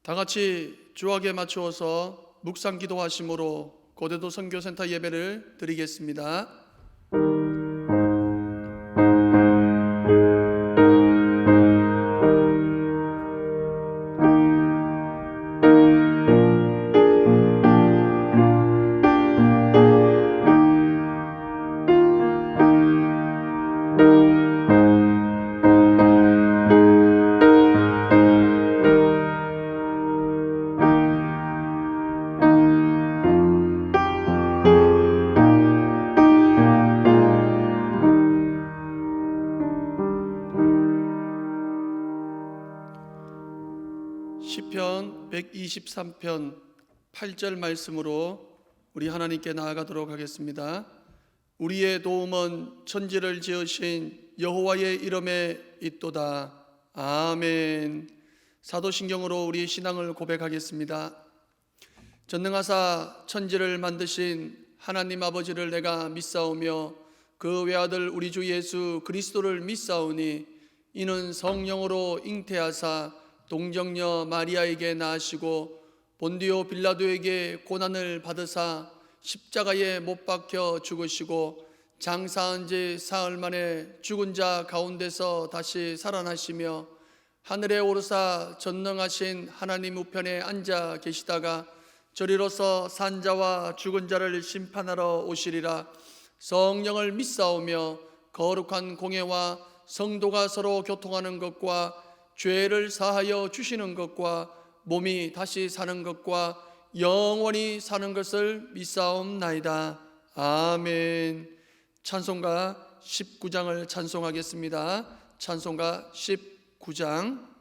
다 같이 주악에 맞추어서 묵상 기도하심으로 고대도 선교센터 예배를 드리겠습니다. 시편 123편 8절 말씀으로 우리 하나님께 나아가도록 하겠습니다. 우리의 도움은 천지를 지으신 여호와의 이름에 있도다. 아멘. 사도신경으로 우리 신앙을 고백하겠습니다. 전능하사 천지를 만드신 하나님 아버지를 내가 믿사오며 그 외아들 우리 주 예수 그리스도를 믿사오니 이는 성령으로 잉태하사 동정녀 마리아에게 낳으시고 본디오 빌라도에게 고난을 받으사 십자가에 못 박혀 죽으시고 장사한 지 사흘 만에 죽은 자 가운데서 다시 살아나시며 하늘에 오르사 전능하신 하나님 우편에 앉아 계시다가 저리로서 산자와 죽은 자를 심판하러 오시리라. 성령을 믿사오며 거룩한 공회와 성도가 서로 교통하는 것과 죄를 사하여 주시는 것과 몸이 다시 사는 것과 영원히 사는 것을 믿사옵나이다. 아멘. 찬송가 19장을 찬송하겠습니다. 찬송가 19장.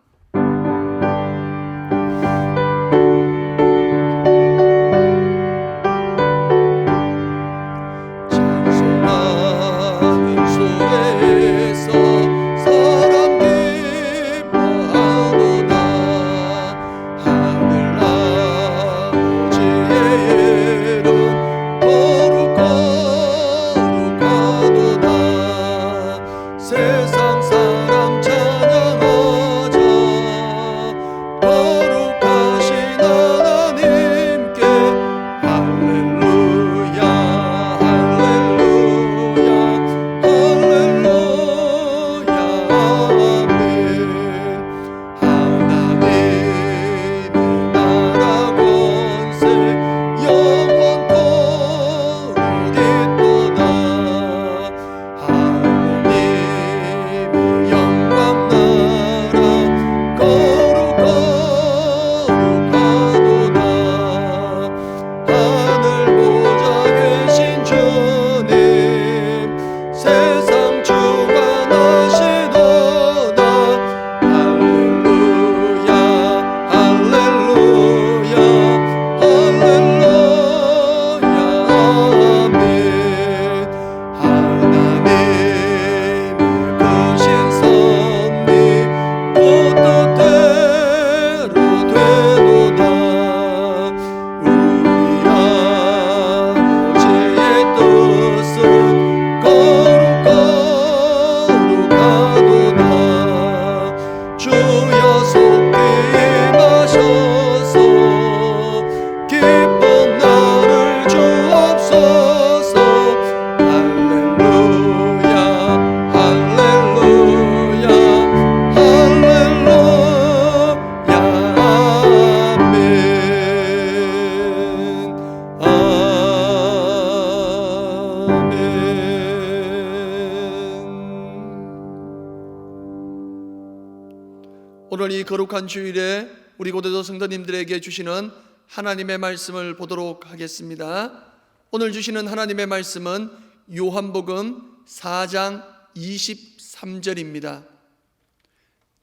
오늘 이 거룩한 주일에 우리 고대도 성도님들에게 주시는 하나님의 말씀을 보도록 하겠습니다. 오늘 주시는 하나님의 말씀은 요한복음 4장 23절입니다.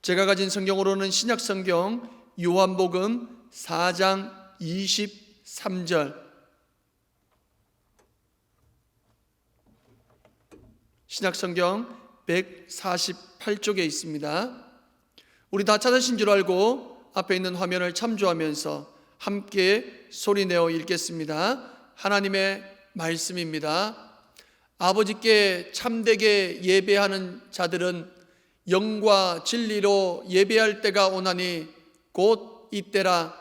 제가 가진 성경으로는 신약성경 요한복음 4장 23절, 신약성경 148쪽에 있습니다. 우리 다 찾으신 줄 알고 앞에 있는 화면을 참조하면서 함께 소리내어 읽겠습니다. 하나님의 말씀입니다. 아버지께 참되게 예배하는 자들은 영과 진리로 예배할 때가 오나니 곧 이때라.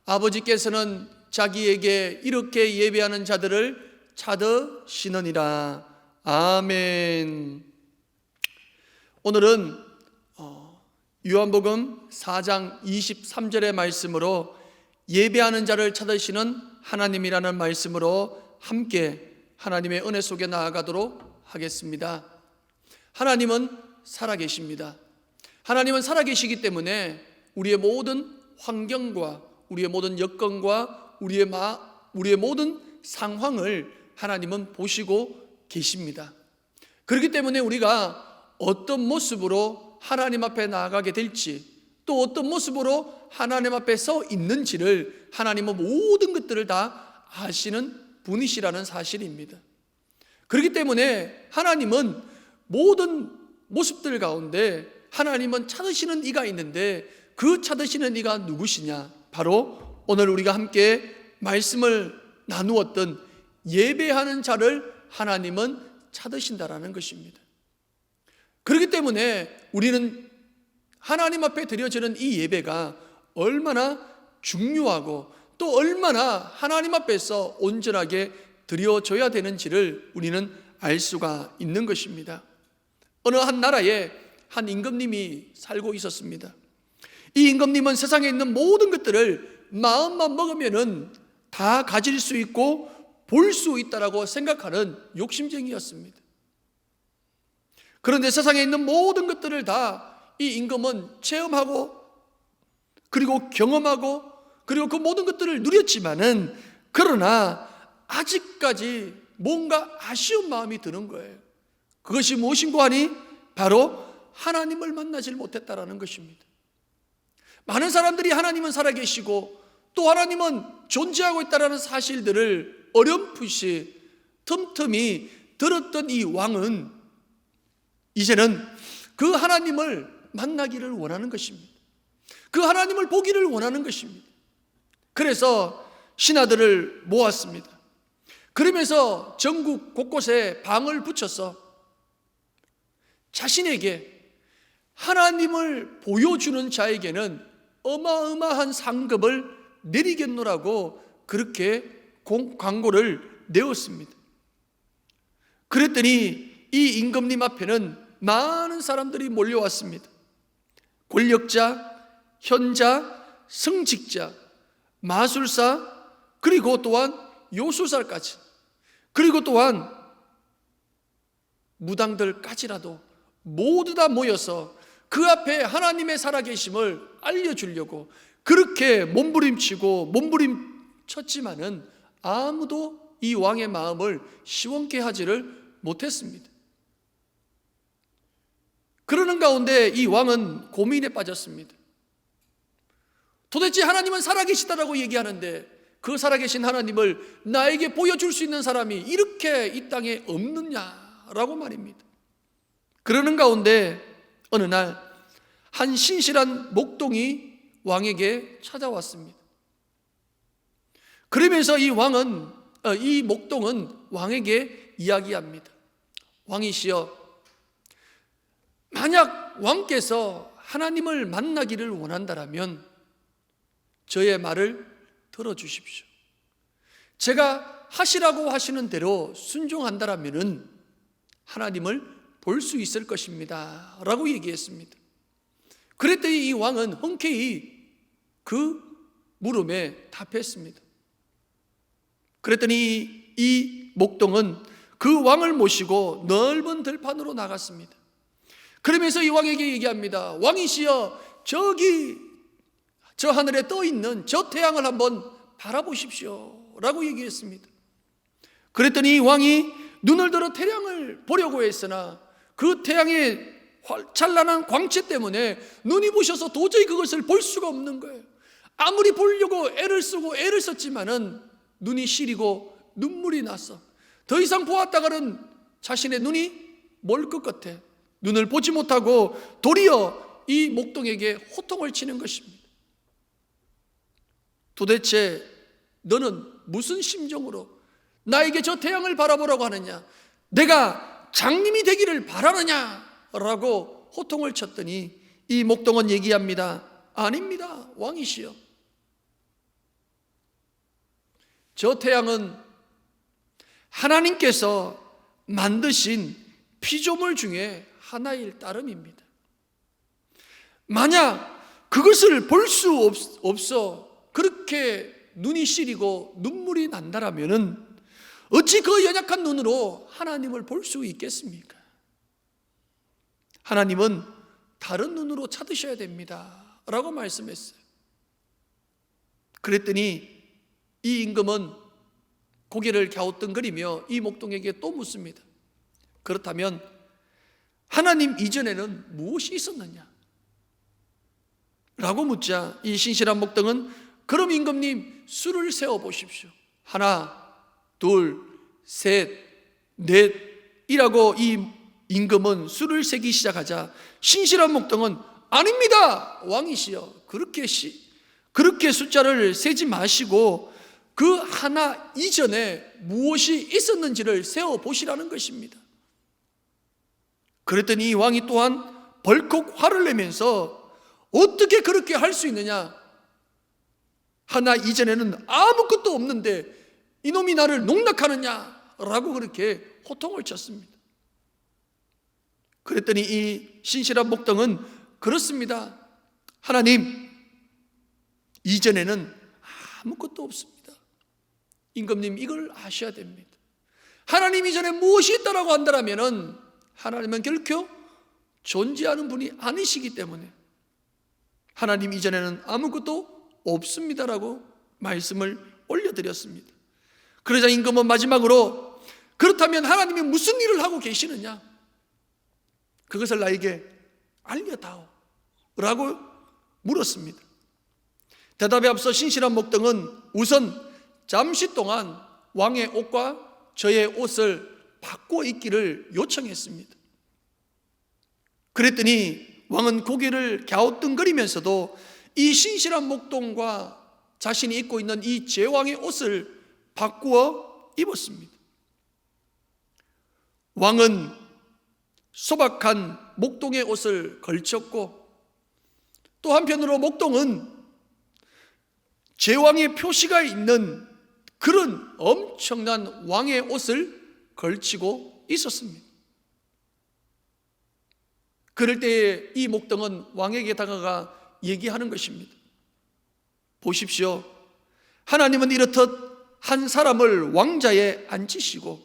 아버지께서는 자기에게 이렇게 예배하는 자들을 찾으시느니라. 아멘. 오늘은 요한복음 4장 23절의 말씀으로 예배하는 자를 찾으시는 하나님이라는 말씀으로 함께 하나님의 은혜 속에 나아가도록 하겠습니다. 하나님은 살아계십니다. 하나님은 살아계시기 때문에 우리의 모든 환경과 우리의 모든 여건과 우리의 모든 상황을 하나님은 보시고 계십니다. 그렇기 때문에 우리가 어떤 모습으로 하나님 앞에 나아가게 될지, 또 어떤 모습으로 하나님 앞에 서 있는지를 하나님은 모든 것들을 다 아시는 분이시라는 사실입니다. 그렇기 때문에 하나님은 모든 모습들 가운데 하나님은 찾으시는 이가 있는데, 그 찾으시는 이가 누구시냐? 바로 오늘 우리가 함께 말씀을 나누었던 예배하는 자를 하나님은 찾으신다라는 것입니다. 그렇기 때문에 우리는 하나님 앞에 드려지는 이 예배가 얼마나 중요하고 또 얼마나 하나님 앞에서 온전하게 드려져야 되는지를 우리는 알 수가 있는 것입니다. 어느 한 나라에 한 임금님이 살고 있었습니다. 이 임금님은 세상에 있는 모든 것들을 마음만 먹으면은 다 가질 수 있고 볼 수 있다라고 생각하는 욕심쟁이였습니다. 그런데 세상에 있는 모든 것들을 다 이 임금은 체험하고 그리고 경험하고 그리고 그 모든 것들을 누렸지만은, 그러나 아직까지 뭔가 아쉬운 마음이 드는 거예요. 그것이 무엇인고 하니 바로 하나님을 만나질 못했다라는 것입니다. 많은 사람들이 하나님은 살아계시고 또 하나님은 존재하고 있다는 사실들을 어렴풋이 틈틈이 들었던 이 왕은 이제는 그 하나님을 만나기를 원하는 것입니다. 그 하나님을 보기를 원하는 것입니다. 그래서 신하들을 모았습니다. 그러면서 전국 곳곳에 방을 붙여서 자신에게 하나님을 보여주는 자에게는 어마어마한 상급을 내리겠노라고 그렇게 광고를 내었습니다. 그랬더니 이 임금님 앞에는 많은 사람들이 몰려왔습니다. 권력자, 현자, 승직자, 마술사, 그리고 또한 요술사까지, 그리고 또한 무당들까지라도 모두 다 모여서 그 앞에 하나님의 살아계심을 알려주려고 그렇게 몸부림쳤지만은 아무도 이 왕의 마음을 시원케 하지를 못했습니다. 그러는 가운데 이 왕은 고민에 빠졌습니다. 도대체 하나님은 살아계시다라고 얘기하는데 그 살아계신 하나님을 나에게 보여줄 수 있는 사람이 이렇게 이 땅에 없느냐라고 말입니다. 그러는 가운데 어느 날 한 신실한 목동이 왕에게 찾아왔습니다. 그러면서 이 목동은 왕에게 이야기합니다. 왕이시여, 만약 왕께서 하나님을 만나기를 원한다면 저의 말을 들어주십시오. 제가 하시라고 하시는 대로 순종한다면 하나님을 볼 수 있을 것입니다 라고 얘기했습니다. 그랬더니 이 왕은 흔쾌히 그 물음에 답했습니다. 그랬더니 이 목동은 그 왕을 모시고 넓은 들판으로 나갔습니다. 그러면서 이 왕에게 얘기합니다. 왕이시여, 저기 저 하늘에 떠 있는 저 태양을 한번 바라보십시오 라고 얘기했습니다. 그랬더니 왕이 눈을 들어 태양을 보려고 했으나 그 태양의 찬란한 광채 때문에 눈이 부셔서 도저히 그것을 볼 수가 없는 거예요. 아무리 보려고 애를 쓰고 애를 썼지만은 눈이 시리고 눈물이 났어. 더 이상 보았다가는 자신의 눈이 멀 것 같아. 눈을 보지 못하고 도리어 이 목동에게 호통을 치는 것입니다. 도대체 너는 무슨 심정으로 나에게 저 태양을 바라보라고 하느냐? 내가 장님이 되기를 바라느냐? 라고 호통을 쳤더니 이 목동은 얘기합니다. 아닙니다, 왕이시여. 저 태양은 하나님께서 만드신 피조물 중에 하나일 따름입니다. 만약 그것을 볼 수 없어 그렇게 눈이 시리고 눈물이 난다라면은 어찌 그 연약한 눈으로 하나님을 볼 수 있겠습니까? 하나님은 다른 눈으로 찾으셔야 됩니다 라고 말씀했어요. 그랬더니 이 임금은 고개를 갸우뚱거리며 이 목동에게 또 묻습니다. 그렇다면 하나님 이전에는 무엇이 있었느냐? 라고 묻자 이 신실한 목동은 그럼 임금님 수를 세어 보십시오. 하나, 둘, 셋, 넷이라고 이 임금은 수를 세기 시작하자 신실한 목동은 아닙니다 왕이시여, 그렇게 숫자를 세지 마시고 그 하나 이전에 무엇이 있었는지를 세어 보시라는 것입니다. 그랬더니 이 왕이 또한 벌컥 화를 내면서 어떻게 그렇게 할 수 있느냐? 하나 이전에는 아무것도 없는데 이놈이 나를 농락하느냐? 라고 그렇게 호통을 쳤습니다. 그랬더니 이 신실한 목동은 그렇습니다. 하나님, 이전에는 아무것도 없습니다. 임금님 이걸 아셔야 됩니다. 하나님 이전에 무엇이 있다라고 한다면 하나님은 결코 존재하는 분이 아니시기 때문에 하나님 이전에는 아무것도 없습니다라고 말씀을 올려드렸습니다. 그러자 임금은 마지막으로 그렇다면 하나님이 무슨 일을 하고 계시느냐? 그것을 나에게 알려다오 라고 물었습니다. 대답에 앞서 신실한 목동은 우선 잠시 동안 왕의 옷과 저의 옷을 바꿔 입기를 요청했습니다. 그랬더니 왕은 고개를 갸우뚱거리면서도 이 신실한 목동과 자신이 입고 있는 이 제왕의 옷을 바꾸어 입었습니다. 왕은 소박한 목동의 옷을 걸쳤고 또 한편으로 목동은 제왕의 표시가 있는 그런 엄청난 왕의 옷을 걸치고 있었습니다. 그럴 때에 이 목동은 왕에게 다가가 얘기하는 것입니다. 보십시오. 하나님은 이렇듯 한 사람을 왕자에 앉히시고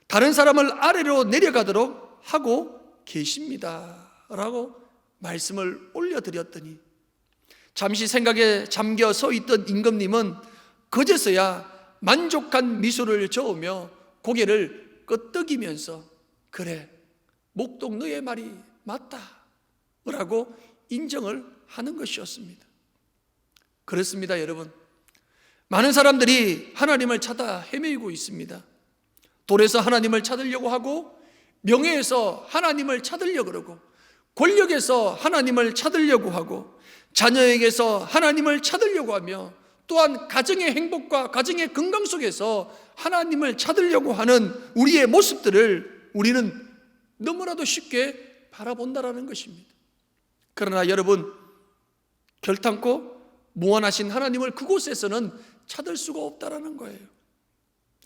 다른 사람을 아래로 내려가도록 하고 계십니다 라고 말씀을 올려드렸더니 잠시 생각에 잠겨 서 있던 임금님은 그제서야 만족한 미소를 저으며 고개를 끄덕이면서 그래, 목동 너의 말이 맞다 라고 인정을 하는 것이었습니다. 그렇습니다 여러분. 많은 사람들이 하나님을 찾아 헤매고 있습니다. 돈에서 하나님을 찾으려고 하고 명예에서 하나님을 찾으려고 그러고 권력에서 하나님을 찾으려고 하고 자녀에게서 하나님을 찾으려고 하며 또한 가정의 행복과 가정의 건강 속에서 하나님을 찾으려고 하는 우리의 모습들을 우리는 너무나도 쉽게 바라본다라는 것입니다. 그러나 여러분, 결탄코 무한하신 하나님을 그곳에서는 찾을 수가 없다라는 거예요.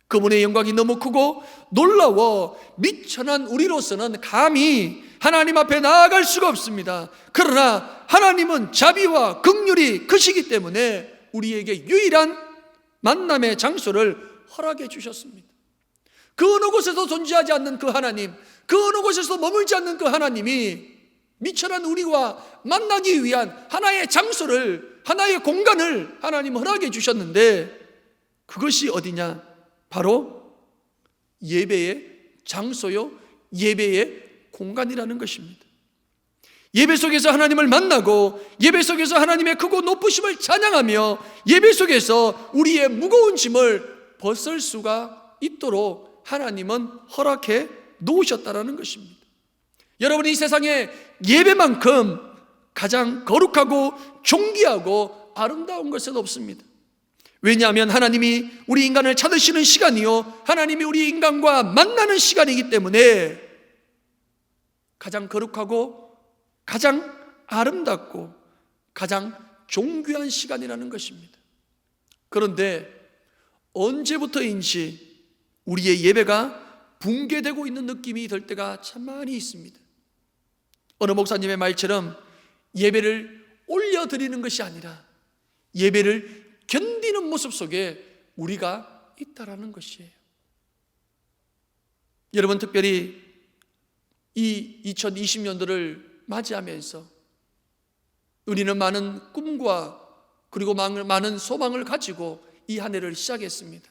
그분의 영광이 너무 크고 놀라워 미천한 우리로서는 감히 하나님 앞에 나아갈 수가 없습니다. 그러나 하나님은 자비와 긍휼이 크시기 때문에 우리에게 유일한 만남의 장소를 허락해 주셨습니다. 그 어느 곳에서 존재하지 않는 그 하나님, 그 어느 곳에서 머물지 않는 그 하나님이 미천한 우리와 만나기 위한 하나의 장소를, 하나의 공간을 하나님 허락해 주셨는데 그것이 어디냐? 바로 예배의 장소요, 예배의 공간이라는 것입니다. 예배 속에서 하나님을 만나고 예배 속에서 하나님의 크고 높으심을 찬양하며 예배 속에서 우리의 무거운 짐을 벗을 수가 있도록 하나님은 허락해 놓으셨다라는 것입니다. 여러분, 이 세상에 예배만큼 가장 거룩하고 존귀하고 아름다운 것은 없습니다. 왜냐하면 하나님이 우리 인간을 찾으시는 시간이요, 하나님이 우리 인간과 만나는 시간이기 때문에 가장 거룩하고 가장 아름답고 가장 존귀한 시간이라는 것입니다. 그런데 언제부터인지 우리의 예배가 붕괴되고 있는 느낌이 들 때가 참 많이 있습니다. 어느 목사님의 말처럼 예배를 올려드리는 것이 아니라 예배를 견디는 모습 속에 우리가 있다라는 것이에요. 여러분, 특별히 이 2020년도를 맞이하면서 우리는 많은 꿈과 그리고 많은 소망을 가지고 이 한 해를 시작했습니다.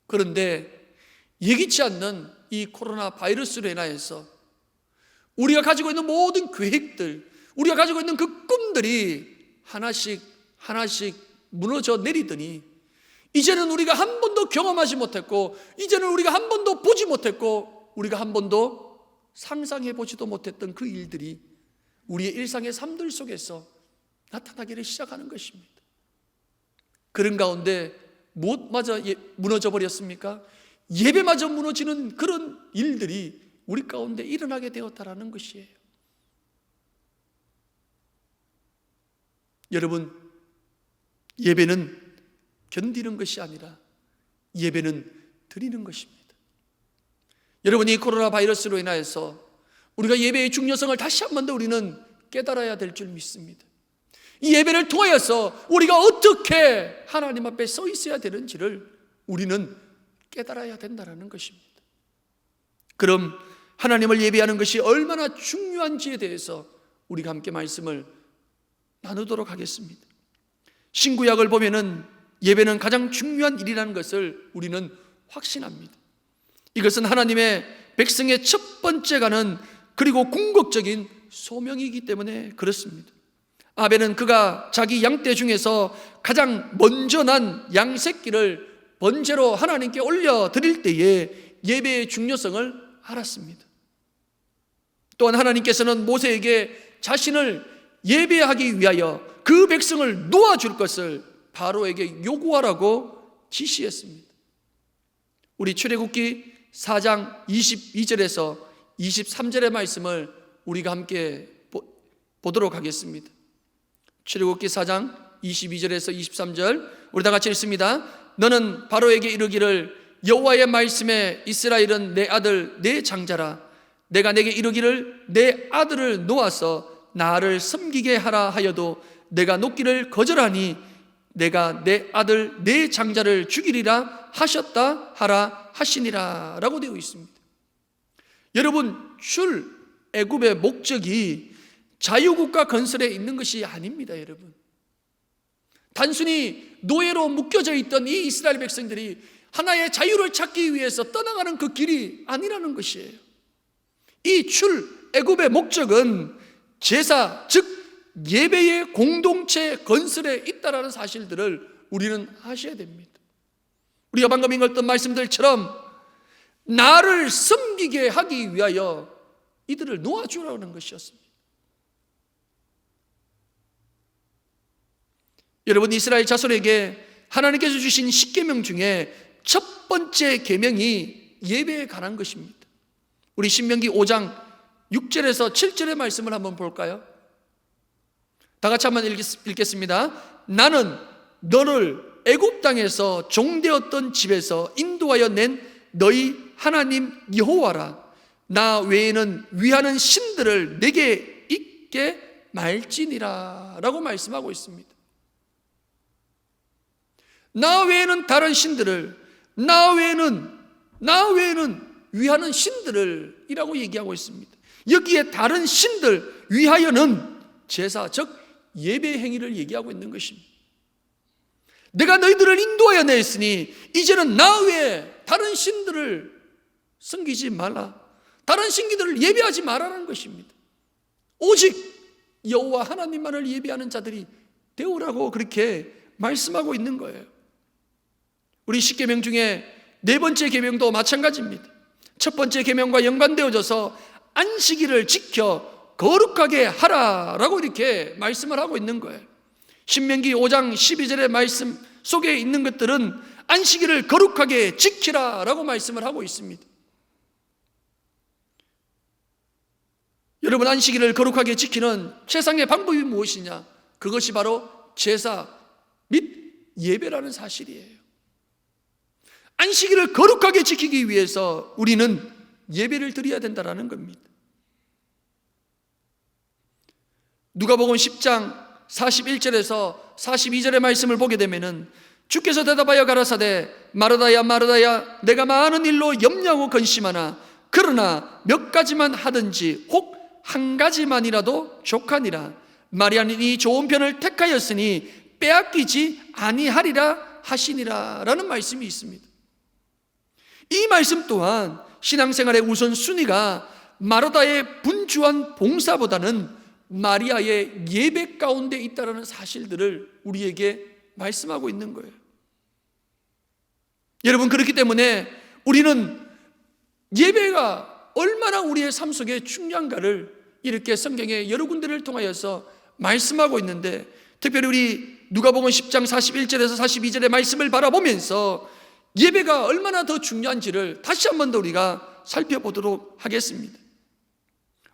그런데 예기치 않는 이 코로나 바이러스로 인하여서 우리가 가지고 있는 모든 계획들, 우리가 가지고 있는 그 꿈들이 하나씩 무너져 내리더니 이제는 우리가 한 번도 경험하지 못했고, 이제는 우리가 한 번도 보지 못했고, 우리가 한 번도 상상해 보지도 못했던 그 일들이 우리의 일상의 삶들 속에서 나타나기를 시작하는 것입니다. 그런 가운데 무엇마저 무너져 버렸습니까? 예배마저 무너지는 그런 일들이 우리 가운데 일어나게 되었다라는 것이에요. 여러분, 예배는 견디는 것이 아니라 예배는 드리는 것입니다. 여러분이 코로나 바이러스로 인하여서 우리가 예배의 중요성을 다시 한 번 더 우리는 깨달아야 될 줄 믿습니다. 이 예배를 통하여서 우리가 어떻게 하나님 앞에 서 있어야 되는지를 우리는 깨달아야 된다는 것입니다. 그럼 하나님을 예배하는 것이 얼마나 중요한지에 대해서 우리가 함께 말씀을 나누도록 하겠습니다. 신구약을 보면은 예배는 가장 중요한 일이라는 것을 우리는 확신합니다. 이것은 하나님의 백성의 첫 번째 가는 그리고 궁극적인 소명이기 때문에 그렇습니다. 아벨은 그가 자기 양떼 중에서 가장 먼저 난 양새끼를 번제로 하나님께 올려드릴 때에 예배의 중요성을 알았습니다. 또한 하나님께서는 모세에게 자신을 예배하기 위하여 그 백성을 놓아줄 것을 바로에게 요구하라고 지시했습니다. 우리 출애굽기 4장 22절에서 23절의 말씀을 우리가 함께 보도록 하겠습니다. 출애굽기 4장 22절에서 23절 우리 다 같이 읽습니다. 너는 바로에게 이르기를 여호와의 말씀에 이스라엘은 내 아들 내 장자라. 내가 내게 이르기를 내 아들을 놓아서 나를 섬기게 하라 하여도 내가 놓기를 거절하니 내가 내 아들 내 장자를 죽이리라 하셨다 하라 하시니라 라고 되어 있습니다. 여러분, 출애굽의 목적이 자유국가 건설에 있는 것이 아닙니다. 여러분, 단순히 노예로 묶여져 있던 이 이스라엘 백성들이 하나의 자유를 찾기 위해서 떠나가는 그 길이 아니라는 것이에요. 이 출애굽의 목적은 제사, 즉 예배의 공동체 건설에 있다라는 사실들을 우리는 아셔야 됩니다. 우리가 방금 읽었던 말씀들처럼 나를 섬기게 하기 위하여 이들을 놓아주라는 것이었습니다. 여러분, 이스라엘 자손에게 하나님께서 주신 10계명 중에 첫 번째 계명이 예배에 관한 것입니다. 우리 신명기 5장 6절에서 7절의 말씀을 한번 볼까요? 다 같이 한번 읽겠습니다. 나는 너를 애굽 땅에서 종되었던 집에서 인도하여 낸 너희 하나님 여호와라. 나 외에는 위하는 신들을 내게 있게 말지니라 라고 말씀하고 있습니다. 나 외에는 다른 신들을, 나 외에는 위하는 신들을 이라고 얘기하고 있습니다. 여기에 다른 신들 위하여는 제사, 즉 예배 행위를 얘기하고 있는 것입니다. 내가 너희들을 인도하여 냈으니 이제는 나 외에 다른 신들을 섬기지 말라, 다른 신기들을 예배하지 말라는 것입니다. 오직 여호와 하나님만을 예배하는 자들이 되오라고 그렇게 말씀하고 있는 거예요. 우리 10계명 중에 네 번째 계명도 마찬가지입니다. 첫 번째 계명과 연관되어져서 안식일을 지켜 거룩하게 하라라고 이렇게 말씀을 하고 있는 거예요. 신명기 5장 12절의 말씀 속에 있는 것들은 안식일을 거룩하게 지키라라고 말씀을 하고 있습니다. 여러분, 안식일을 거룩하게 지키는 최상의 방법이 무엇이냐? 그것이 바로 제사 및 예배라는 사실이에요. 안식일을 거룩하게 지키기 위해서 우리는 예배를 드려야 된다는 겁니다. 누가복음 10장 41절에서 42절의 말씀을 보게 되면은 주께서 대답하여 가라사대 마르다야 마르다야 내가 많은 일로 염려하고 근심하나 그러나 몇 가지만 하든지 혹 한 가지만이라도 족하니라. 마리아는 이 좋은 편을 택하였으니 빼앗기지 아니하리라 하시니라 라는 말씀이 있습니다. 이 말씀 또한 신앙생활의 우선순위가 마르다의 분주한 봉사보다는 마리아의 예배 가운데 있다는 사실들을 우리에게 말씀하고 있는 거예요. 여러분, 그렇기 때문에 우리는 예배가 얼마나 우리의 삶 속에 중요한가를 이렇게 성경의 여러 군데를 통하여서 말씀하고 있는데, 특별히 우리 누가복음 10장 41절에서 42절의 말씀을 바라보면서 예배가 얼마나 더 중요한지를 다시 한 번 더 우리가 살펴보도록 하겠습니다.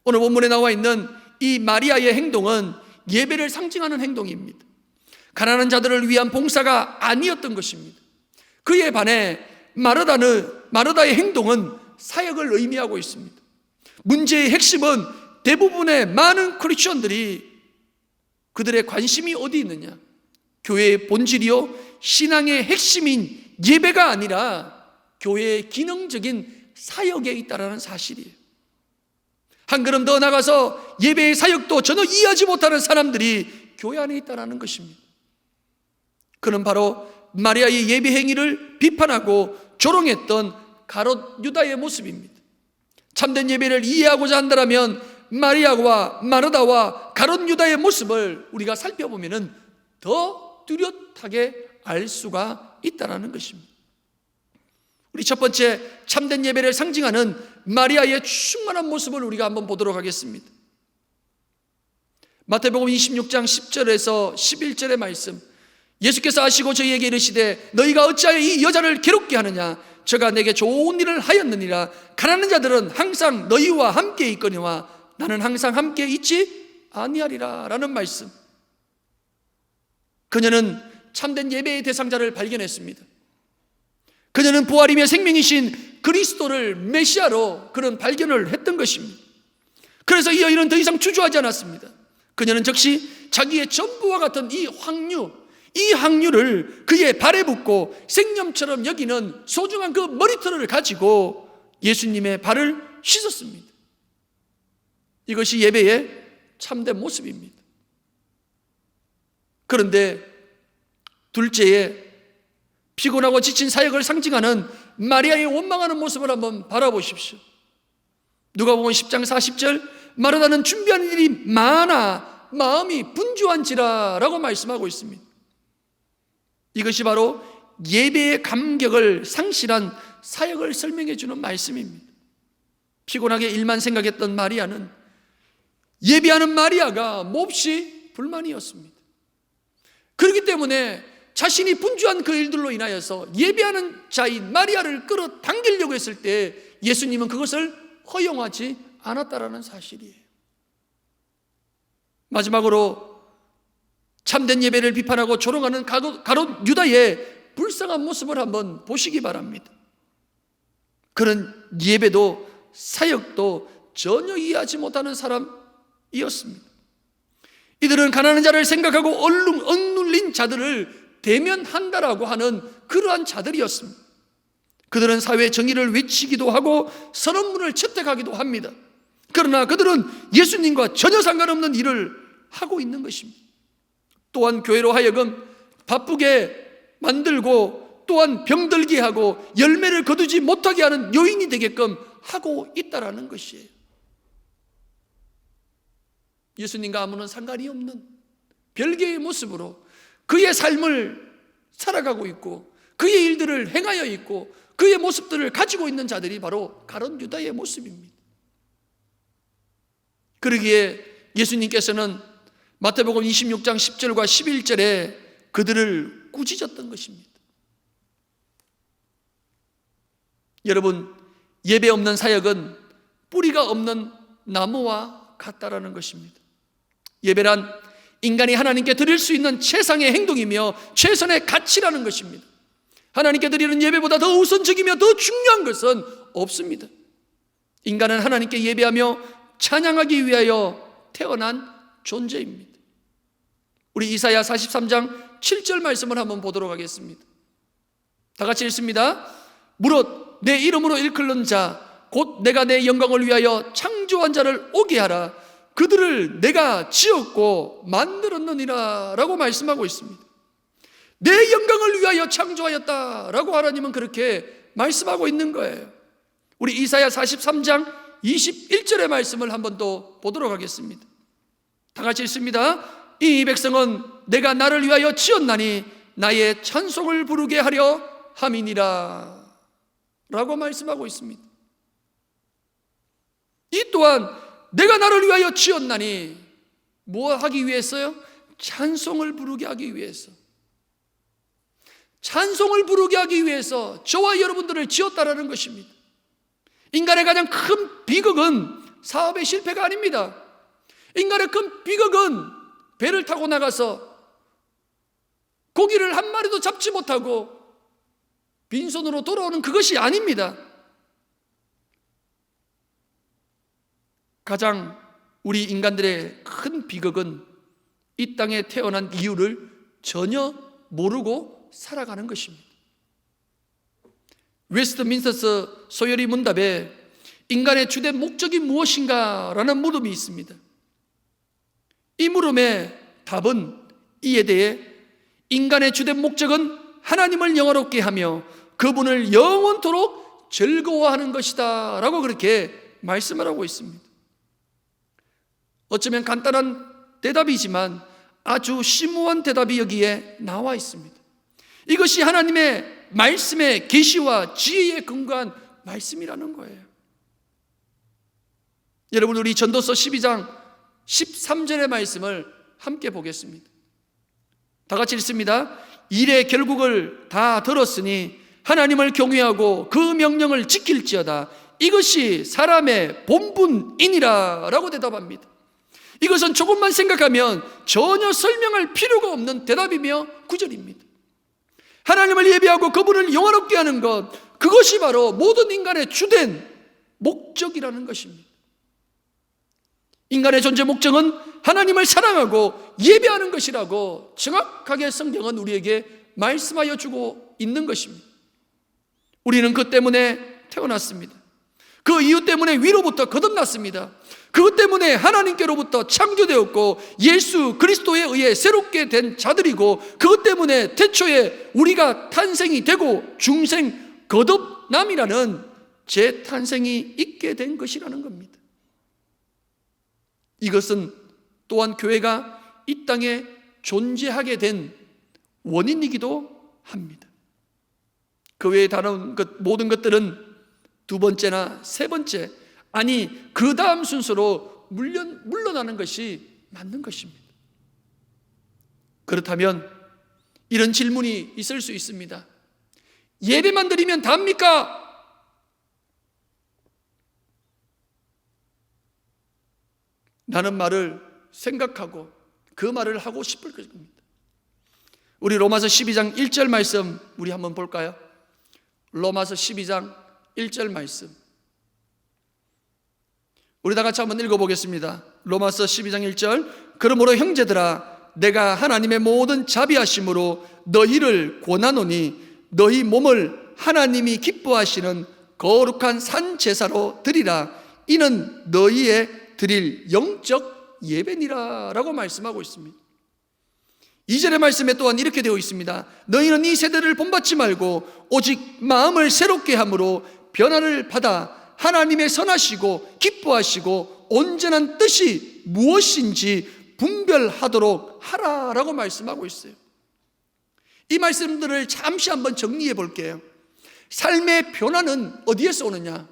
오늘 본문에 나와 있는 이 마리아의 행동은 예배를 상징하는 행동입니다. 가난한 자들을 위한 봉사가 아니었던 것입니다. 그에 반해 마르다의 행동은 사역을 의미하고 있습니다. 문제의 핵심은 대부분의 많은 크리스천들이 그들의 관심이 어디 있느냐? 교회의 본질이요 신앙의 핵심인 예배가 아니라 교회의 기능적인 사역에 있다는 사실이에요. 한 걸음 더 나가서 예배의 사역도 전혀 이해하지 못하는 사람들이 교회 안에 있다는 것입니다. 그는 바로 마리아의 예배 행위를 비판하고 조롱했던 가롯 유다의 모습입니다. 참된 예배를 이해하고자 한다면 마리아와 마르다와 가롯 유다의 모습을 우리가 살펴보면 더 뚜렷하게 알 수가 있다는 것입니다. 우리 첫 번째 참된 예배를 상징하는 마리아의 충만한 모습을 우리가 한번 보도록 하겠습니다. 마태복음 26장 10절에서 11절의 말씀, 예수께서 아시고 저희에게 이르시되 너희가 어찌하여 이 여자를 괴롭게 하느냐? 저가 내게 좋은 일을 하였느니라. 가난한 자들은 항상 너희와 함께 있거니와 나는 항상 함께 있지 아니하리라 라는 말씀. 그녀는 참된 예배의 대상자를 발견했습니다. 그녀는 부활이며 생명이신 그리스도를 메시아로 그런 발견을 했던 것입니다. 그래서 이 여인은 더 이상 주저하지 않았습니다. 그녀는 즉시 자기의 전부와 같은 이 항류를 그의 발에 붓고 생명처럼 여기는 소중한 그 머리털을 가지고 예수님의 발을 씻었습니다. 이것이 예배의 참된 모습입니다. 그런데 둘째에 피곤하고 지친 사역을 상징하는 마리아의 원망하는 모습을 한번 바라보십시오. 누가복음 10장 40절, 마르다는 준비하는 일이 많아 마음이 분주한지라 라고 말씀하고 있습니다. 이것이 바로 예배의 감격을 상실한 사역을 설명해 주는 말씀입니다. 피곤하게 일만 생각했던 마리아는 예배하는 마리아가 몹시 불만이었습니다. 그렇기 때문에 자신이 분주한 그 일들로 인하여서 예배하는 자인 마리아를 끌어당기려고 했을 때 예수님은 그것을 허용하지 않았다라는 사실이에요. 마지막으로 참된 예배를 비판하고 조롱하는 가롯 유다의 불쌍한 모습을 한번 보시기 바랍니다. 그런 예배도 사역도 전혀 이해하지 못하는 사람이었습니다. 이들은 가난한 자를 생각하고 억눌린 자들을 대면한다라고 하는 그러한 자들이었습니다. 그들은 사회 정의를 외치기도 하고 선언문을 채택하기도 합니다. 그러나 그들은 예수님과 전혀 상관없는 일을 하고 있는 것입니다. 또한 교회로 하여금 바쁘게 만들고 또한 병들게 하고 열매를 거두지 못하게 하는 요인이 되게끔 하고 있다라는 것이에요. 예수님과 아무런 상관이 없는 별개의 모습으로 그의 삶을 살아가고 있고 그의 일들을 행하여 있고 그의 모습들을 가지고 있는 자들이 바로 가롯 유다의 모습입니다. 그러기에 예수님께서는 마태복음 26장 10절과 11절에 그들을 꾸짖었던 것입니다. 여러분, 예배 없는 사역은 뿌리가 없는 나무와 같다라는 것입니다. 예배란 인간이 하나님께 드릴 수 있는 최상의 행동이며 최선의 가치라는 것입니다. 하나님께 드리는 예배보다 더 우선적이며 더 중요한 것은 없습니다. 인간은 하나님께 예배하며 찬양하기 위하여 태어난 존재입니다. 우리 이사야 43장 7절 말씀을 한번 보도록 하겠습니다. 다 같이 읽습니다. 무릇 내 이름으로 일컫는 자 곧 내가 내 영광을 위하여 창조한 자를 오게 하라. 그들을 내가 지었고 만들었느니라 라고 말씀하고 있습니다. 내 영광을 위하여 창조하였다 라고 하나님은 그렇게 말씀하고 있는 거예요. 우리 이사야 43장 21절의 말씀을 한번 더 보도록 하겠습니다. 다 같이 읽습니다. 이 백성은 내가 나를 위하여 지었나니 나의 찬송을 부르게 하려 함이니라 라고 말씀하고 있습니다. 이 또한 내가 나를 위하여 지었나니 뭐 하기 위해서요? 찬송을 부르게 하기 위해서. 찬송을 부르게 하기 위해서 저와 여러분들을 지었다라는 것입니다. 인간의 가장 큰 비극은 사업의 실패가 아닙니다. 인간의 큰 비극은 배를 타고 나가서 고기를 한 마리도 잡지 못하고 빈손으로 돌아오는 그것이 아닙니다. 가장 우리 인간들의 큰 비극은 이 땅에 태어난 이유를 전혀 모르고 살아가는 것입니다. 웨스트민스터 소열이 문답에 인간의 주된 목적이 무엇인가? 라는 물음이 있습니다. 이 물음의 답은 이에 대해 인간의 주된 목적은 하나님을 영화롭게 하며 그분을 영원토록 즐거워하는 것이다 라고 그렇게 말씀을 하고 있습니다. 어쩌면 간단한 대답이지만 아주 심오한 대답이 여기에 나와 있습니다. 이것이 하나님의 말씀의 계시와 지혜에 근거한 말씀이라는 거예요. 여러분, 우리 전도서 12장 13절의 말씀을 함께 보겠습니다. 다 같이 읽습니다. 일의 결국을 다 들었으니 하나님을 경외하고 그 명령을 지킬지어다. 이것이 사람의 본분이니라 라고 대답합니다. 이것은 조금만 생각하면 전혀 설명할 필요가 없는 대답이며 구절입니다. 하나님을 예배하고 그분을 영화롭게 하는 것, 그것이 바로 모든 인간의 주된 목적이라는 것입니다. 인간의 존재 목적은 하나님을 사랑하고 예배하는 것이라고 정확하게 성경은 우리에게 말씀하여 주고 있는 것입니다. 우리는 그 때문에 태어났습니다. 그 이유 때문에 위로부터 거듭났습니다. 그것 때문에 하나님께로부터 창조되었고 예수 그리스도에 의해 새롭게 된 자들이고, 그것 때문에 태초에 우리가 탄생이 되고 중생 거듭남이라는 재탄생이 있게 된 것이라는 겁니다. 이것은 또한 교회가 이 땅에 존재하게 된 원인이기도 합니다. 그 외에 다른 모든 것들은 두 번째나 세 번째, 아니 그 다음 순서로 물러나는 것이 맞는 것입니다. 그렇다면 이런 질문이 있을 수 있습니다. 예배만 드리면 답니까? 라는 말을 생각하고 그 말을 하고 싶을 것입니다. 우리 로마서 12장 1절 말씀 우리 한번 볼까요? 로마서 12장 1절 말씀 우리 다 같이 한번 읽어보겠습니다. 로마서 12장 1절 그러므로 형제들아 내가 하나님의 모든 자비하심으로 너희를 권하노니 너희 몸을 하나님이 기뻐하시는 거룩한 산 제사로 드리라. 이는 너희의 드릴 영적 예배니라 라고 말씀하고 있습니다. 2절의 말씀에 또한 이렇게 되어 있습니다. 너희는 이 세대를 본받지 말고 오직 마음을 새롭게 함으로 변화를 받아 하나님의 선하시고 기뻐하시고 온전한 뜻이 무엇인지 분별하도록 하라라고 말씀하고 있어요. 이 말씀들을 잠시 한번 정리해 볼게요. 삶의 변화는 어디에서 오느냐?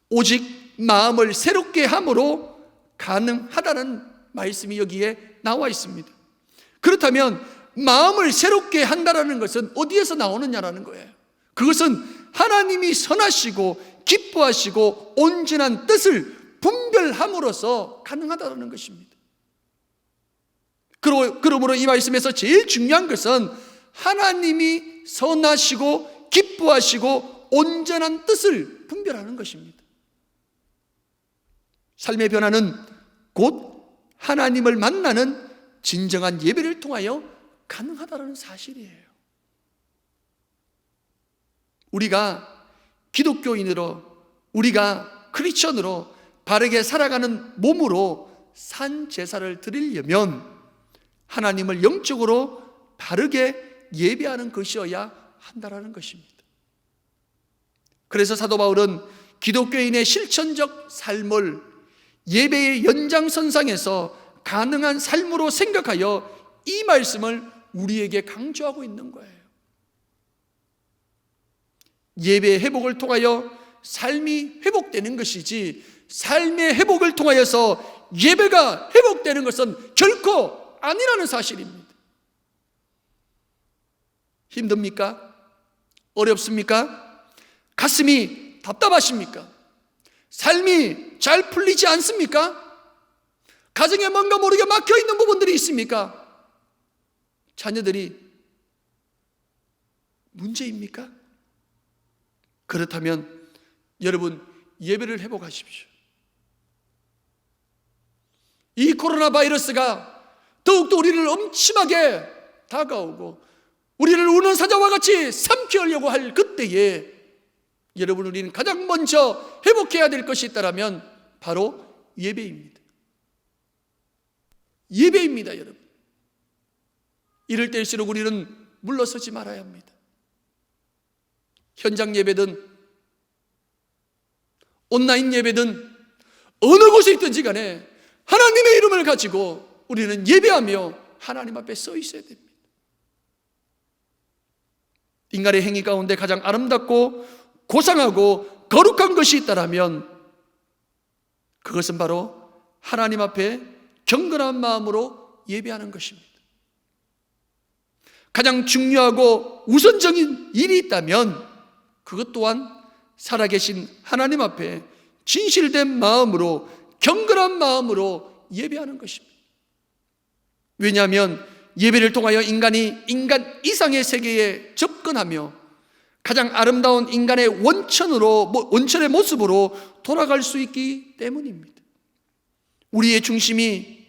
오직 마음을 새롭게 함으로 가능하다는 말씀이 여기에 나와 있습니다. 그렇다면 마음을 새롭게 한다는 것은 어디에서 나오느냐라는 거예요. 그것은 하나님이 선하시고 기뻐하시고 온전한 뜻을 분별함으로써 가능하다는 것입니다. 그러므로 이 말씀에서 제일 중요한 것은 하나님이 선하시고 기뻐하시고 온전한 뜻을 분별하는 것입니다. 삶의 변화는 곧 하나님을 만나는 진정한 예배를 통하여 가능하다는 사실이에요. 우리가 기독교인으로, 우리가 크리스천으로 바르게 살아가는 몸으로 산 제사를 드리려면 하나님을 영적으로 바르게 예배하는 것이어야 한다는 것입니다. 그래서 사도 바울은 기독교인의 실천적 삶을 예배의 연장선상에서 가능한 삶으로 생각하여 이 말씀을 우리에게 강조하고 있는 거예요. 예배의 회복을 통하여 삶이 회복되는 것이지, 삶의 회복을 통하여서 예배가 회복되는 것은 결코 아니라는 사실입니다. 힘듭니까? 어렵습니까? 가슴이 답답하십니까? 삶이 잘 풀리지 않습니까? 가정에 뭔가 모르게 막혀있는 부분들이 있습니까? 자녀들이 문제입니까? 그렇다면 여러분, 예배를 회복하십시오. 이 코로나 바이러스가 더욱더 우리를 엄침하게 다가오고 우리를 우는 사자와 같이 삼키려고 할 그때에 여러분, 우리는 가장 먼저 회복해야 될 것이 있다면 바로 예배입니다. 예배입니다, 여러분. 이럴 때일수록 우리는 물러서지 말아야 합니다. 현장 예배든 온라인 예배든 어느 곳에 있든지 간에 하나님의 이름을 가지고 우리는 예배하며 하나님 앞에 서 있어야 됩니다. 인간의 행위 가운데 가장 아름답고 고상하고 거룩한 것이 있다면 그것은 바로 하나님 앞에 경건한 마음으로 예배하는 것입니다. 가장 중요하고 우선적인 일이 있다면 그것 또한 살아계신 하나님 앞에 진실된 마음으로, 경건한 마음으로 예배하는 것입니다. 왜냐하면 예배를 통하여 인간이 인간 이상의 세계에 접근하며 가장 아름다운 인간의 원천의 모습으로 돌아갈 수 있기 때문입니다. 우리의 중심이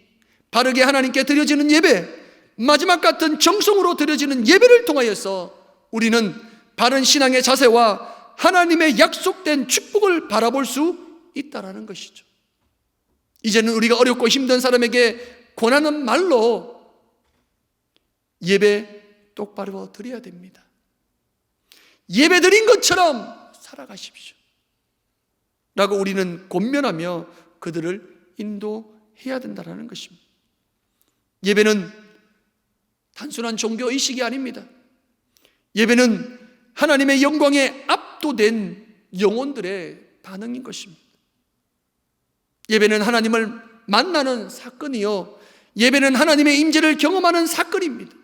바르게 하나님께 드려지는 예배, 마지막 같은 정성으로 드려지는 예배를 통하여서 우리는 바른 신앙의 자세와 하나님의 약속된 축복을 바라볼 수 있다는 것이죠. 이제는 우리가 어렵고 힘든 사람에게 권하는 말로 예배 똑바로 드려야 됩니다. 예배 드린 것처럼 살아가십시오 라고 우리는 권면하며 그들을 인도해야 된다는 것입니다. 예배는 단순한 종교의식이 아닙니다. 예배는 하나님의 영광에 압도된 영혼들의 반응인 것입니다. 예배는 하나님을 만나는 사건이요, 예배는 하나님의 임재를 경험하는 사건입니다.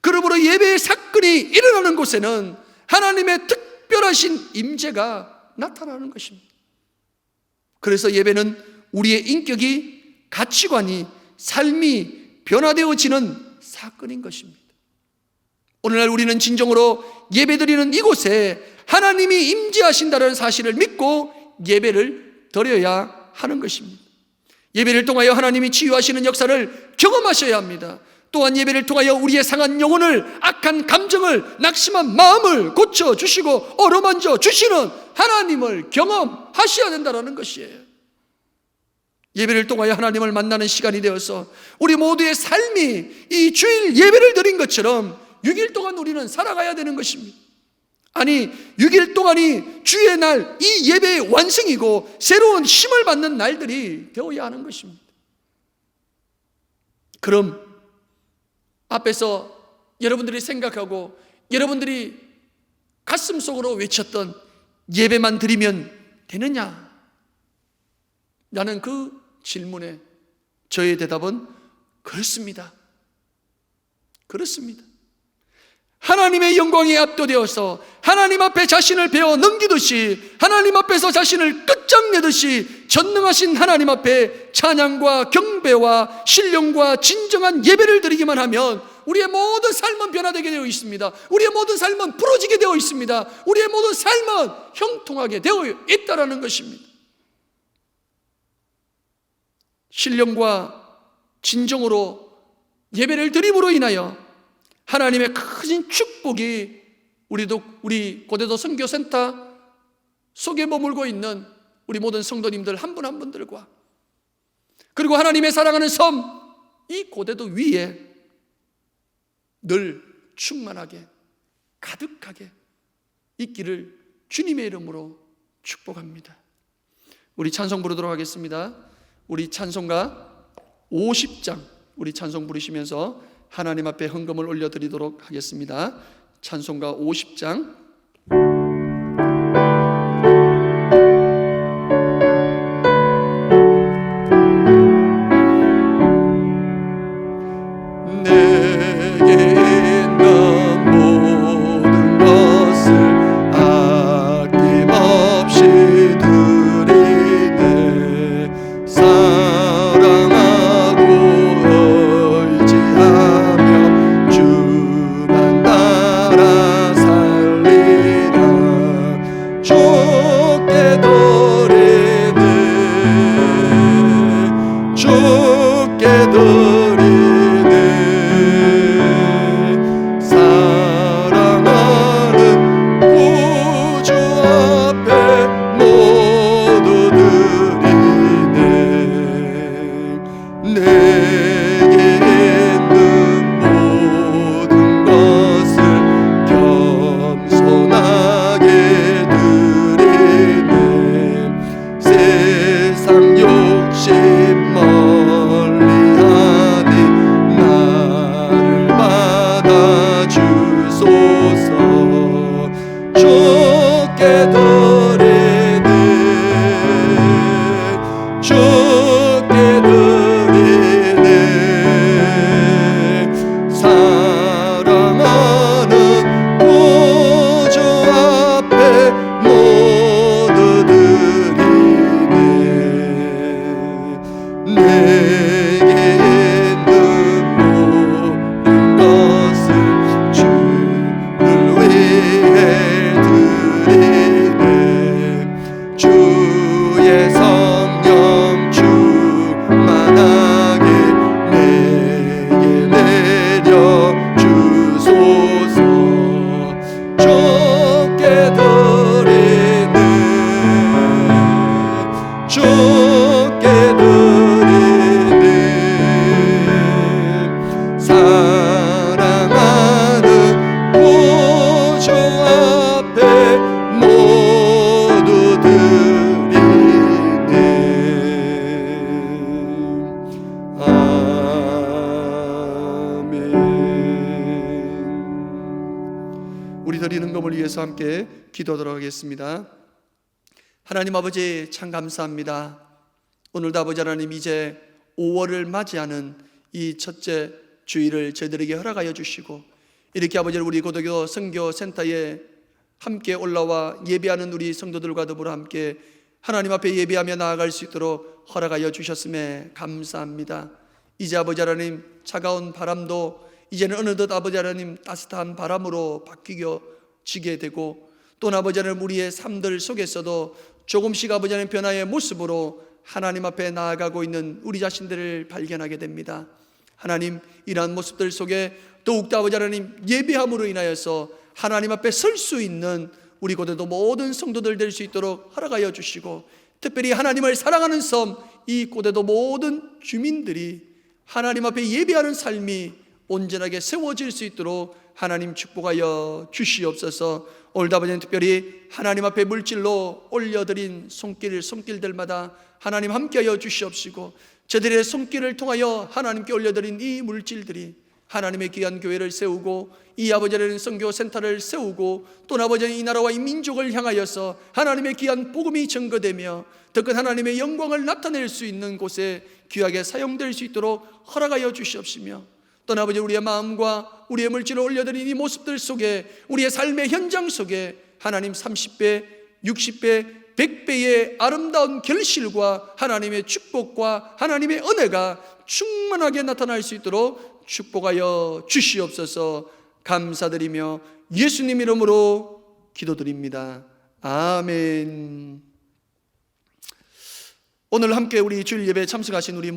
그러므로 예배의 사건이 일어나는 곳에는 하나님의 특별하신 임재가 나타나는 것입니다. 그래서 예배는 우리의 인격이, 가치관이, 삶이 변화되어지는 사건인 것입니다. 오늘날 우리는 진정으로 예배드리는 이곳에 하나님이 임재하신다는 사실을 믿고 예배를 드려야 하는 것입니다. 예배를 통하여 하나님이 치유하시는 역사를 경험하셔야 합니다. 또한 예배를 통하여 우리의 상한 영혼을, 악한 감정을, 낙심한 마음을 고쳐주시고 어루만져 주시는 하나님을 경험하셔야 된다는 것이에요. 예배를 통하여 하나님을 만나는 시간이 되어서 우리 모두의 삶이 이 주일 예배를 드린 것처럼 6일 동안 우리는 살아가야 되는 것입니다. 아니, 6일 동안이 주의 날, 이 예배의 완성이고 새로운 힘을 받는 날들이 되어야 하는 것입니다. 그럼 앞에서 여러분들이 생각하고 여러분들이 가슴속으로 외쳤던 예배만 드리면 되느냐? 라는 그 질문에 저의 대답은 그렇습니다. 그렇습니다. 하나님의 영광에 압도되어서 하나님 앞에 자신을 베어 넘기듯이, 하나님 앞에서 자신을 끝장내듯이 전능하신 하나님 앞에 찬양과 경배와 신령과 진정한 예배를 드리기만 하면 우리의 모든 삶은 변화되게 되어 있습니다. 우리의 모든 삶은 부러지게 되어 있습니다. 우리의 모든 삶은 형통하게 되어 있다라는 것입니다. 신령과 진정으로 예배를 드림으로 인하여 하나님의 큰 축복이 우리 고대도 선교센터 속에 머물고 있는 우리 모든 성도님들 한 분 한 분들과, 그리고 하나님의 사랑하는 섬 이 고대도 위에 늘 충만하게 가득하게 있기를 주님의 이름으로 축복합니다. 우리 찬송 부르도록 하겠습니다. 우리 찬송가 50장 우리 찬송 부르시면서 하나님 앞에 헌금을 올려드리도록 하겠습니다. 찬송가 50장 함께 기도하도록 하겠습니다. 하나님 아버지 참 감사합니다. 오늘도 아버지 하나님 이제 5월을 맞이하는 이 첫째 주일을 저희들에게 허락하여 주시고, 이렇게 아버지 우리 고대교 선교센터에 함께 올라와 예배하는 우리 성도들과 더불어 함께 하나님 앞에 예배하며 나아갈 수 있도록 허락하여 주셨음에 감사합니다. 이제 아버지 하나님 차가운 바람도 이제는 어느덧 아버지 하나님 따뜻한 바람으로 바뀌게 되고, 또 아버지 하나님 우리의 삶들 속에서도 조금씩 아버지 하나님 변화의 모습으로 하나님 앞에 나아가고 있는 우리 자신들을 발견하게 됩니다. 하나님 이러한 모습들 속에 더욱더 아버지 하나님 예배함으로 인하여서 하나님 앞에 설 수 있는 우리 고대도 모든 성도들 될 수 있도록 허락하여 주시고, 특별히 하나님을 사랑하는 섬 이 고대도 모든 주민들이 하나님 앞에 예배하는 삶이 온전하게 세워질 수 있도록 하나님 축복하여 주시옵소서. 오늘도 아버지 특별히 하나님 앞에 물질로 올려드린 손길들마다 하나님 함께하여 주시옵시고, 저들의 손길을 통하여 하나님께 올려드린 이 물질들이 하나님의 귀한 교회를 세우고 이 아버지는 선교센터를 세우고 또 아버지는 이 나라와 이 민족을 향하여서 하나님의 귀한 복음이 증거되며 더 큰 하나님의 영광을 나타낼 수 있는 곳에 귀하게 사용될 수 있도록 허락하여 주시옵시며, 또 아버지 우리의 마음과 우리의 물질을 올려드린 이 모습들 속에 우리의 삶의 현장 속에 하나님 30배, 60배, 100배의 아름다운 결실과 하나님의 축복과 하나님의 은혜가 충만하게 나타날 수 있도록 축복하여 주시옵소서. 감사드리며 예수님 이름으로 기도드립니다. 아멘. 오늘 함께 우리 주일 예배에 참석하신 우리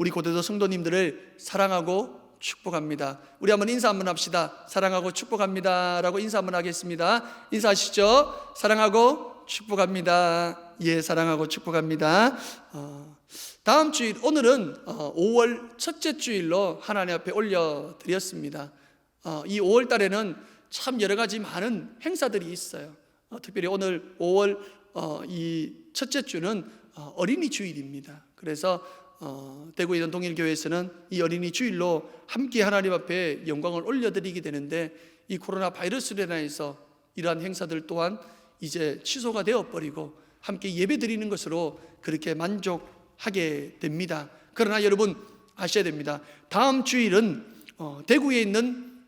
고대도 성도님들을 사랑하고 축복합니다. 우리 한번 인사 한번 합시다. 사랑하고 축복합니다 라고 인사 한번 하겠습니다. 인사하시죠. 사랑하고 축복합니다. 예, 사랑하고 축복합니다. 다음 주일, 오늘은 5월 첫째 주일로 하나님 앞에 올려드렸습니다. 이 5월 달에는 참 여러 가지 많은 행사들이 있어요. 특별히 오늘 5월 이 첫째 주는 어린이 주일입니다. 그래서 대구에 있는 동일교회에서는 이 어린이 주일로 함께 하나님 앞에 영광을 올려드리게 되는데, 이 코로나 바이러스로 인해서 이러한 행사들 또한 이제 취소가 되어버리고 함께 예배드리는 것으로 그렇게 만족하게 됩니다. 그러나 여러분 아셔야 됩니다. 다음 주일은 대구에 있는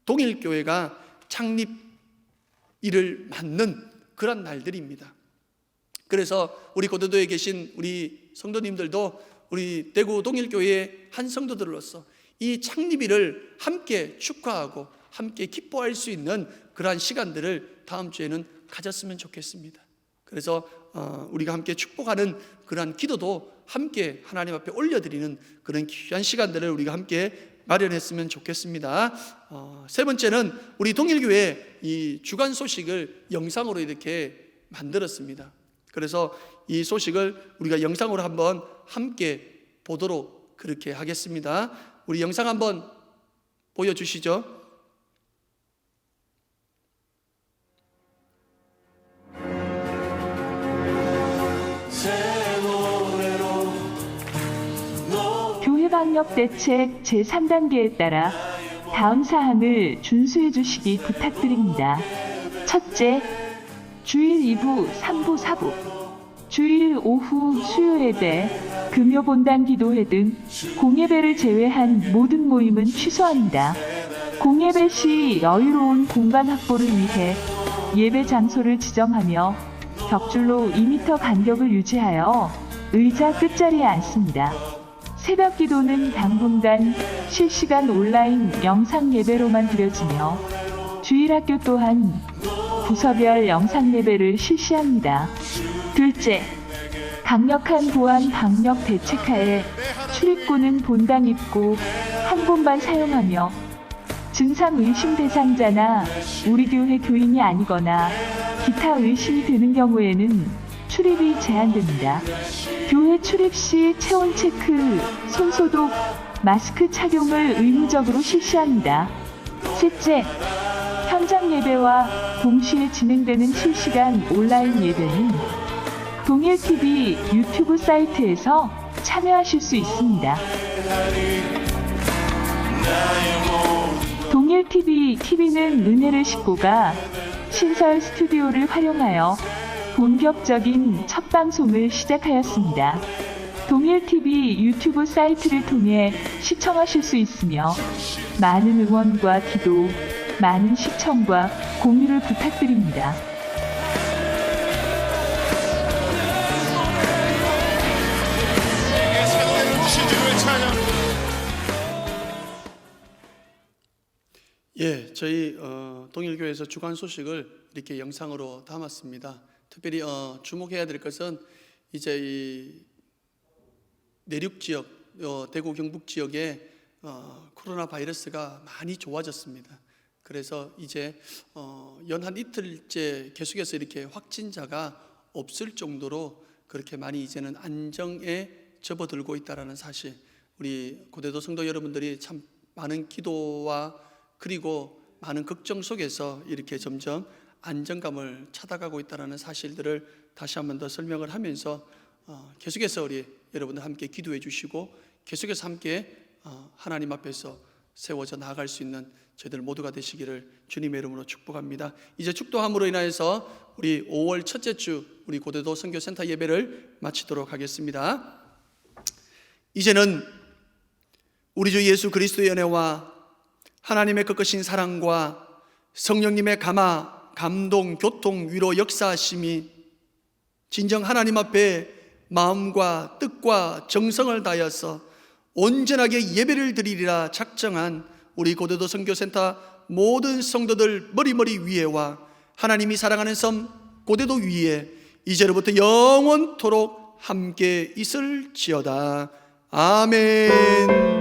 동일교회가 창립일을 맞는 그런 날들입니다. 그래서 우리 고대도에 계신 우리 성도님들도 우리 대구 동일교회의 한 성도들로서 이 창립일을 함께 축하하고 함께 기뻐할 수 있는 그러한 시간들을 다음 주에는 가졌으면 좋겠습니다. 그래서 우리가 함께 축복하는 그러한 기도도 함께 하나님 앞에 올려드리는 그런 귀한 시간들을 우리가 함께 마련했으면 좋겠습니다. 세 번째는 우리 동일교회 이 주간 소식을 영상으로 이렇게 만들었습니다. 그래서 이 소식을 우리가 영상으로 한번 함께 보도록 그렇게 하겠습니다. 우리 영상 한번 보여주시죠. 교회 방역 대책 제3단계에 따라 다음 사항을 준수해 주시기 부탁드립니다. 첫째, 주일 2부, 3부, 4부, 주일 오후 수요 예배, 금요 본당 기도회 등 공예배를 제외한 모든 모임은 취소합니다. 공예배 시 여유로운 공간 확보를 위해 예배 장소를 지정하며 벽줄로 2m 간격을 유지하여 의자 끝자리에 앉습니다. 새벽 기도는 당분간 실시간 온라인 영상 예배로만 드려지며 주일학교 또한 부서별 영상 예배를 실시합니다. 둘째, 강력한 보안 방역 대책하에 출입구는 본당 입구 한 곳만 사용하며 증상 의심 대상자나 우리 교회 교인이 아니거나 기타 의심이 드는 경우에는 출입이 제한됩니다. 교회 출입 시 체온 체크, 손 소독, 마스크 착용을 의무적으로 실시합니다. 셋째, 현장 예배와 동시에 진행되는 실시간 온라인 예배는 동일TV 유튜브 사이트에서 참여하실 수 있습니다. 동일TV는 은혜를 싣고가 신설 스튜디오를 활용하여 본격적인 첫 방송을 시작하였습니다. 동일TV 유튜브 사이트를 통해 시청하실 수 있으며 많은 응원과 기도, 많은 시청과 공유를 부탁드립니다. 예, 저희 동일교회에서 주간 소식을 이렇게 영상으로 담았습니다. 특별히 주목해야 될 것은 이제 이 내륙 지역, 대구 경북 지역에 코로나 바이러스가 많이 좋아졌습니다. 그래서 이제 연 한 이틀째 계속해서 이렇게 확진자가 없을 정도로 그렇게 많이 이제는 안정에 접어들고 있다라는 사실, 우리 고대도 성도 여러분들이 참 많은 기도와 그리고 많은 걱정 속에서 이렇게 점점 안정감을 찾아가고 있다는 사실들을 다시 한 번 더 설명을 하면서 계속해서 우리 여러분들 함께 기도해 주시고 계속해서 함께 하나님 앞에서 세워져 나아갈 수 있는 저희들 모두가 되시기를 주님의 이름으로 축복합니다. 이제 축도함으로 인하여서 우리 5월 첫째 주 우리 고대도 선교센터 예배를 마치도록 하겠습니다. 이제는 우리 주 예수 그리스도의 은혜와 하나님의 거크신 사랑과 성령님의 감화, 감동, 교통, 위로, 역사하심이 진정 하나님 앞에 마음과 뜻과 정성을 다하여서 온전하게 예배를 드리리라 작정한 우리 고대도 선교센터 모든 성도들 머리머리 위에와 하나님이 사랑하는 섬 고대도 위에 이제로부터 영원토록 함께 있을지어다. 아멘.